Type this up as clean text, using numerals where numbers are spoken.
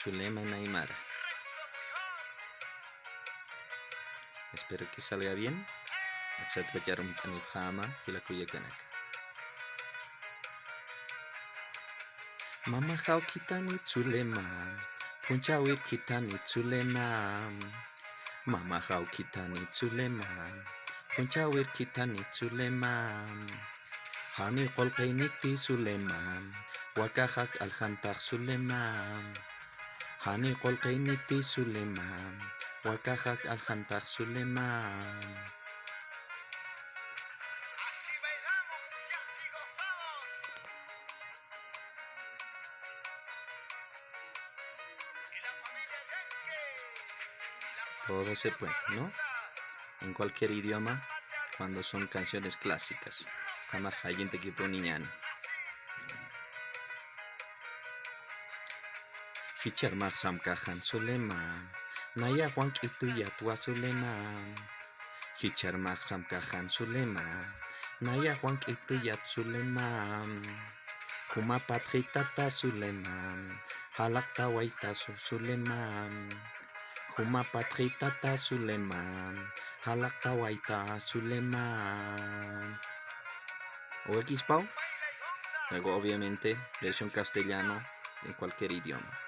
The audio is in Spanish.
Zulema Aymara. Espero que salga bien. Aksat Tani Hama y la Kuya Kanak. Mama Hau Kitani Zulema. Punchawir Kitani Zulema. Mama Hau Kitani Zulema. Punchawir Kitani Zulema. Hani Kolkainiti Zulema. Wakahak Alhantak Zulema. Hani Kolkainiti Zulema. Wakahak Alhantak Zulema. Todo se puede, ¿no? En cualquier idioma, cuando son canciones clásicas. Kama hayinte kipo niñan. Fichar maksam kahan Suleman. Naya Juan itu yatwa Suleman. Fichar maksam kahan Suleman. Naya Juan itu yat Suleman. Kuma patrita Suleman. Halak tawaita Suleman. Kuma patrita Suleman. Halak tawaita Suleman. O Xpau. Luego obviamente versión castellano en cualquier idioma.